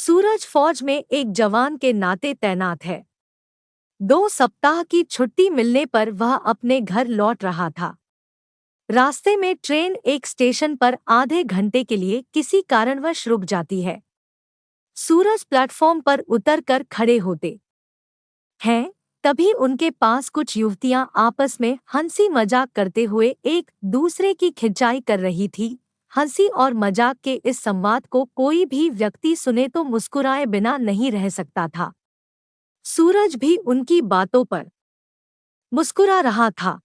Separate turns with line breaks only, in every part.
सूरज फौज में एक जवान के नाते तैनात है। 2 सप्ताह की छुट्टी मिलने पर वह अपने घर लौट रहा था। रास्ते में ट्रेन एक स्टेशन पर आधे घंटे के लिए किसी कारणवश रुक जाती है। सूरज प्लेटफॉर्म पर उतरकर खड़े होते हैं, तभी उनके पास कुछ युवतियां आपस में हंसी मजाक करते हुए एक दूसरे की खिंचाई कर रही थी। हंसी और मजाक के इस संवाद को कोई भी व्यक्ति सुने तो मुस्कुराए बिना नहीं रह सकता था। सूरज भी उनकी बातों पर मुस्कुरा रहा था।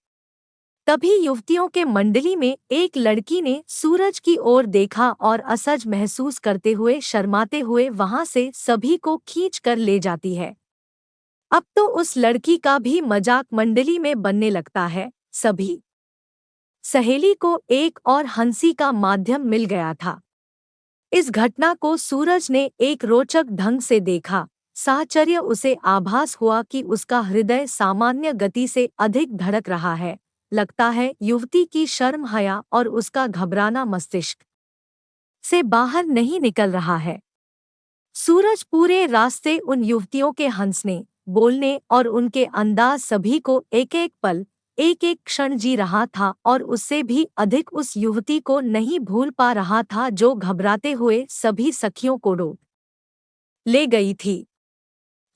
तभी युवतियों के मंडली में एक लड़की ने सूरज की ओर देखा और असहज महसूस करते हुए शर्माते हुए वहां से सभी को खींच कर ले जाती है। अब तो उस लड़की का भी मजाक मंडली में बनने लगता है। सभी सहेली को एक और हंसी का माध्यम मिल गया था। इस घटना को सूरज ने एक रोचक ढंग से देखा। साहचर्य उसे आभास हुआ कि उसका हृदय सामान्य गति से अधिक धड़क रहा है। लगता है युवती की शर्म हया और उसका घबराना मस्तिष्क से बाहर नहीं निकल रहा है। सूरज पूरे रास्ते उन युवतियों के हंसने, बोलने और उनके अंदाज सभी को एक एक पल, एक एक क्षण जी रहा था और उससे भी अधिक उस युवती को नहीं भूल पा रहा था जो घबराते हुए सभी सखियों को रोक ले गई थी।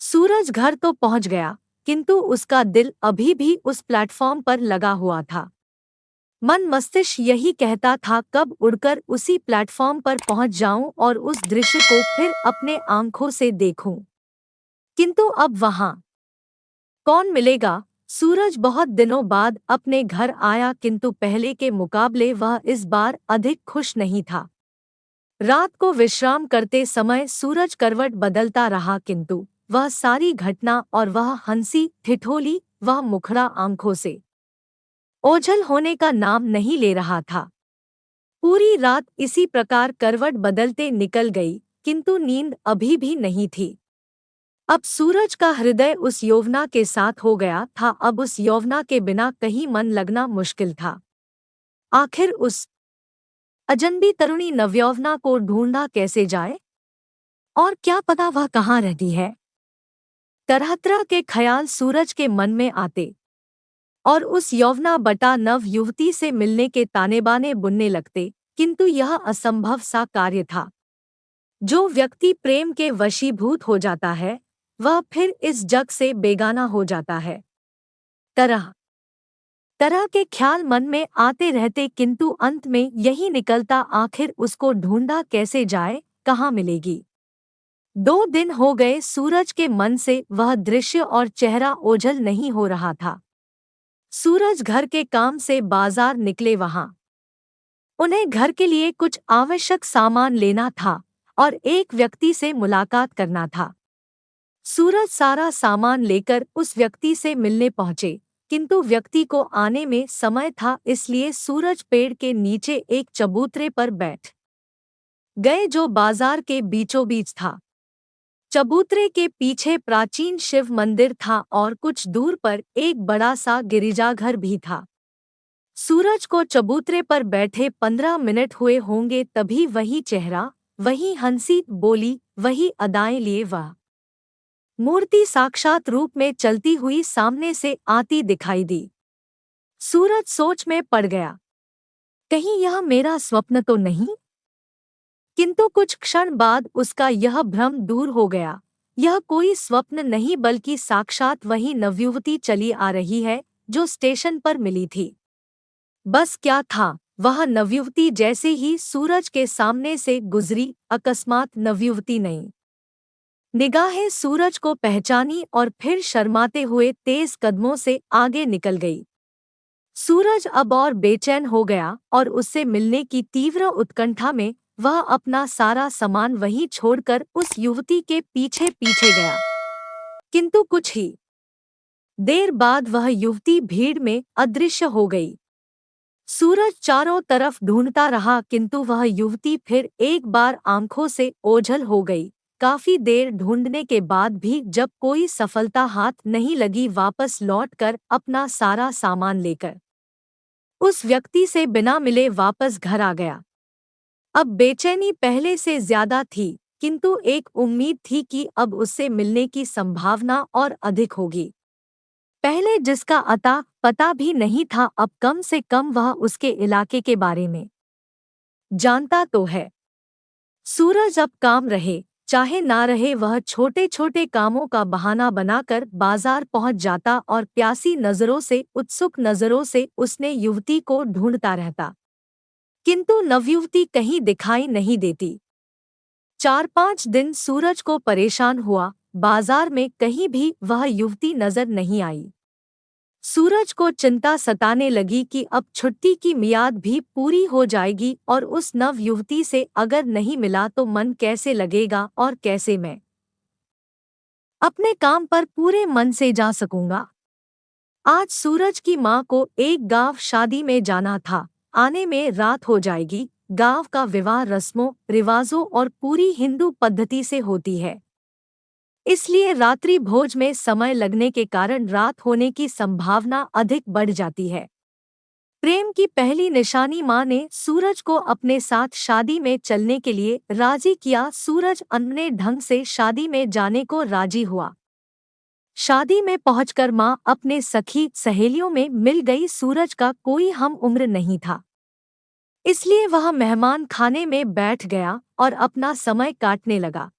सूरज घर तो पहुंच गया, किंतु उसका दिल अभी भी उस प्लेटफॉर्म पर लगा हुआ था। मन मस्तिष्क यही कहता था कब उड़कर उसी प्लेटफॉर्म पर पहुंच जाऊं और उस दृश्य को फिर अपने आंखों से देखूं। किंतु अब वहां कौन मिलेगा? सूरज बहुत दिनों बाद अपने घर आया, किंतु पहले के मुकाबले वह इस बार अधिक खुश नहीं था। रात को विश्राम करते समय सूरज करवट बदलता रहा, किंतु वह सारी घटना और वह हंसी ठिठोली, वह मुखड़ा आंखों से ओझल होने का नाम नहीं ले रहा था। पूरी रात इसी प्रकार करवट बदलते निकल गई, किंतु नींद अभी भी नहीं थी। अब सूरज का हृदय उस यौवना के साथ हो गया था। अब उस यौवना के बिना कहीं मन लगना मुश्किल था। आखिर उस अजनबी तरुणी नवयौवना को ढूंढा कैसे जाए? और क्या पता वह कहाँ रहती है? तरह तरह के ख्याल सूरज के मन में आते और उस यौवना बटा नव युवती से मिलने के तानेबाने बुनने लगते, किंतु यह असंभव सा कार्य था। जो व्यक्ति प्रेम के वशीभूत हो जाता है वह फिर इस जग से बेगाना हो जाता है। तरह तरह के ख्याल मन में आते रहते, किंतु अंत में यही निकलता आखिर उसको ढूंढा कैसे जाए, कहाँ मिलेगी? 2 दिन हो गए सूरज के मन से वह दृश्य और चेहरा ओझल नहीं हो रहा था। सूरज घर के काम से बाजार निकले। वहां उन्हें घर के लिए कुछ आवश्यक सामान लेना था और एक व्यक्ति से मुलाकात करना था। सूरज सारा सामान लेकर उस व्यक्ति से मिलने पहुंचे, किंतु व्यक्ति को आने में समय था, इसलिए सूरज पेड़ के नीचे एक चबूतरे पर बैठ गए जो बाजार के बीचों बीच था। चबूतरे के पीछे प्राचीन शिव मंदिर था और कुछ दूर पर एक बड़ा सा गिरिजाघर भी था। सूरज को चबूतरे पर बैठे 15 मिनट हुए होंगे, तभी वही चेहरा, वही हंसी बोली, वही अदाएं लिए वह मूर्ति साक्षात रूप में चलती हुई सामने से आती दिखाई दी। सूरज सोच में पड़ गया, कहीं यह मेरा स्वप्न तो नहीं? किंतु कुछ क्षण बाद उसका यह भ्रम दूर हो गया। यह कोई स्वप्न नहीं बल्कि साक्षात वही नवयुवती चली आ रही है जो स्टेशन पर मिली थी। बस क्या था, वह नवयुवती जैसे ही सूरज के सामने से गुजरी, अकस्मात नवयुवती नहीं निगाहें सूरज को पहचानी और फिर शर्माते हुए तेज कदमों से आगे निकल गई। सूरज अब और बेचैन हो गया और उससे मिलने की तीव्र उत्कंठा में वह अपना सारा सामान वहीं छोड़कर उस युवती के पीछे पीछे गया। किंतु कुछ ही देर बाद वह युवती भीड़ में अदृश्य हो गई। सूरज चारों तरफ ढूंढता रहा, किंतु वह युवती फिर एक बार आंखों से ओझल हो गई। काफी देर ढूंढने के बाद भी जब कोई सफलता हाथ नहीं लगी, वापस लौटकर अपना सारा सामान लेकर उस व्यक्ति से बिना मिले वापस घर आ गया। अब बेचैनी पहले से ज्यादा थी। किंतु एक उम्मीद थी कि अब उससे मिलने की संभावना और अधिक होगी। पहले जिसका अता पता भी नहीं था, अब कम से कम वह उसके इलाके के बारे में जानता तो है। सूरज अब काम रहे चाहे ना रहे, वह छोटे छोटे कामों का बहाना बनाकर बाजार पहुंच जाता और प्यासी नजरों से, उत्सुक नजरों से उसने युवती को ढूंढता रहता, किंतु नवयुवती कहीं दिखाई नहीं देती। 4-5 दिन सूरज को परेशान हुआ, बाजार में कहीं भी वह युवती नजर नहीं आई। सूरज को चिंता सताने लगी कि अब छुट्टी की मियाद भी पूरी हो जाएगी और उस नव युवती से अगर नहीं मिला तो मन कैसे लगेगा और कैसे मैं अपने काम पर पूरे मन से जा सकूंगा। आज सूरज की माँ को एक गांव शादी में जाना था, आने में रात हो जाएगी। गांव का विवाह रस्मों रिवाजों और पूरी हिंदू पद्धति से होती है, इसलिए रात्रि भोज में समय लगने के कारण रात होने की संभावना अधिक बढ़ जाती है। प्रेम की पहली निशानी माँ ने सूरज को अपने साथ शादी में चलने के लिए राजी किया। सूरज अन्य ढंग से शादी में जाने को राजी हुआ। शादी में पहुंचकर माँ अपने सखी सहेलियों में मिल गई। सूरज का कोई हम उम्र नहीं था, इसलिए वह मेहमान खाने में बैठ गया और अपना समय काटने लगा।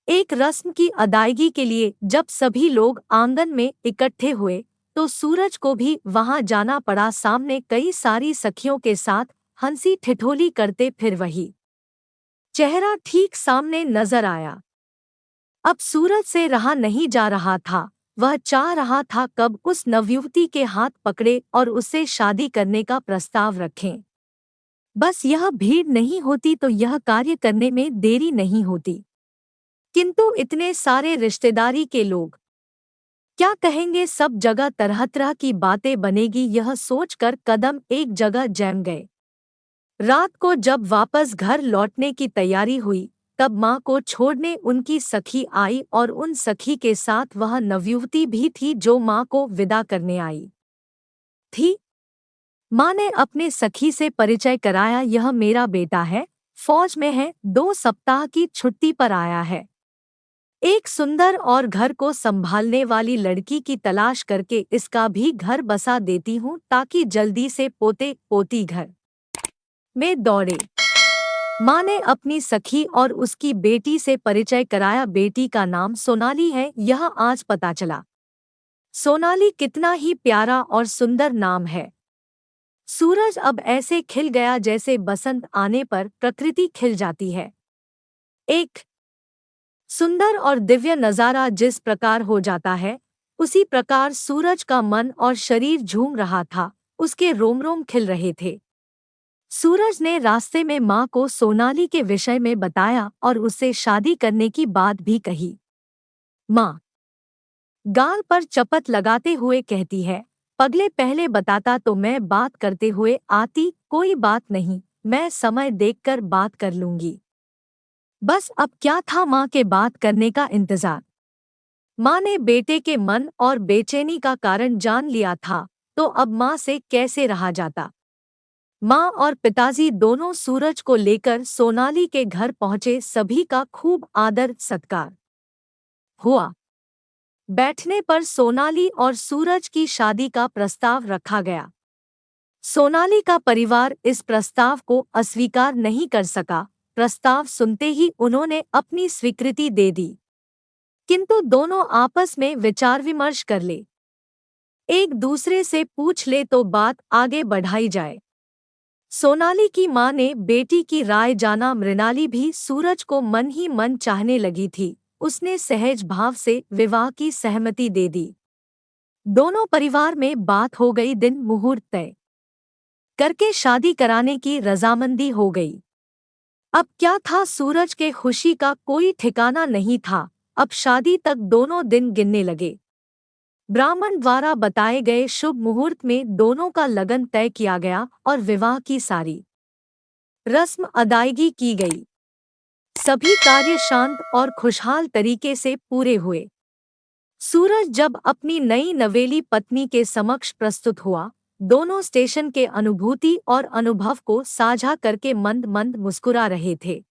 एक रस्म की अदायगी के लिए जब सभी लोग आंगन में इकट्ठे हुए तो सूरज को भी वहां जाना पड़ा। सामने कई सारी सखियों के साथ हंसी ठिठोली करते फिर वही चेहरा ठीक सामने नजर आया। अब सूरज से रहा नहीं जा रहा था, वह चाह रहा था कब उस नवयुवती के हाथ पकड़े और उससे शादी करने का प्रस्ताव रखें। बस यह भीड़ नहीं होती तो यह कार्य करने में देरी नहीं होती, किंतु इतने सारे रिश्तेदारी के लोग क्या कहेंगे, सब जगह तरह तरह की बातें बनेगी, यह सोचकर कदम एक जगह जम गए। रात को जब वापस घर लौटने की तैयारी हुई तब माँ को छोड़ने उनकी सखी आई और उन सखी के साथ वह नवयुवती भी थी जो माँ को विदा करने आई थी। माँ ने अपने सखी से परिचय कराया, यह मेरा बेटा है, फौज में है, 2 सप्ताह की छुट्टी पर आया है। एक सुंदर और घर को संभालने वाली लड़की की तलाश करके इसका भी घर बसा देती हूँ ताकि जल्दी से पोते पोती घर में दौड़े। माँ ने अपनी सखी और उसकी बेटी से परिचय कराया। बेटी का नाम सोनाली है, यह आज पता चला। सोनाली कितना ही प्यारा और सुंदर नाम है। सूरज अब ऐसे खिल गया जैसे बसंत आने पर प्रकृति खिल जाती है। एक सुंदर और दिव्य नज़ारा जिस प्रकार हो जाता है, उसी प्रकार सूरज का मन और शरीर झूम रहा था, उसके रोम रोम खिल रहे थे। सूरज ने रास्ते में माँ को सोनाली के विषय में बताया और उससे शादी करने की बात भी कही। माँ गाल पर चपत लगाते हुए कहती है, पगले पहले बताता तो मैं बात करते हुए आती, कोई बात नहीं, मैं समय देखकर बात कर लूंगी। बस अब क्या था माँ के बात करने का इंतजार। माँ ने बेटे के मन और बेचैनी का कारण जान लिया था, तो अब माँ से कैसे रहा जाता। माँ और पिताजी दोनों सूरज को लेकर सोनाली के घर पहुंचे। सभी का खूब आदर सत्कार हुआ। बैठने पर सोनाली और सूरज की शादी का प्रस्ताव रखा गया। सोनाली का परिवार इस प्रस्ताव को अस्वीकार नहीं कर सका। प्रस्ताव सुनते ही उन्होंने अपनी स्वीकृति दे दी, किंतु दोनों आपस में विचार विमर्श कर ले, एक दूसरे से पूछ ले तो बात आगे बढ़ाई जाए। सोनाली की माँ ने बेटी की राय जाना। मृणाली भी सूरज को मन ही मन चाहने लगी थी। उसने सहज भाव से विवाह की सहमति दे दी। दोनों परिवार में बात हो गई, दिन मुहूर्त तय करके शादी कराने की रजामंदी हो गई। अब क्या था, सूरज के खुशी का कोई ठिकाना नहीं था। अब शादी तक दोनों दिन गिनने लगे। ब्राह्मण द्वारा बताए गए शुभ मुहूर्त में दोनों का लगन तय किया गया और विवाह की सारी रस्म अदायगी की गई। सभी कार्य शांत और खुशहाल तरीके से पूरे हुए। सूरज जब अपनी नई नवेली पत्नी के समक्ष प्रस्तुत हुआ, दोनों स्टेशन के अनुभूति और अनुभव को साझा करके मंद मंद मुस्कुरा रहे थे।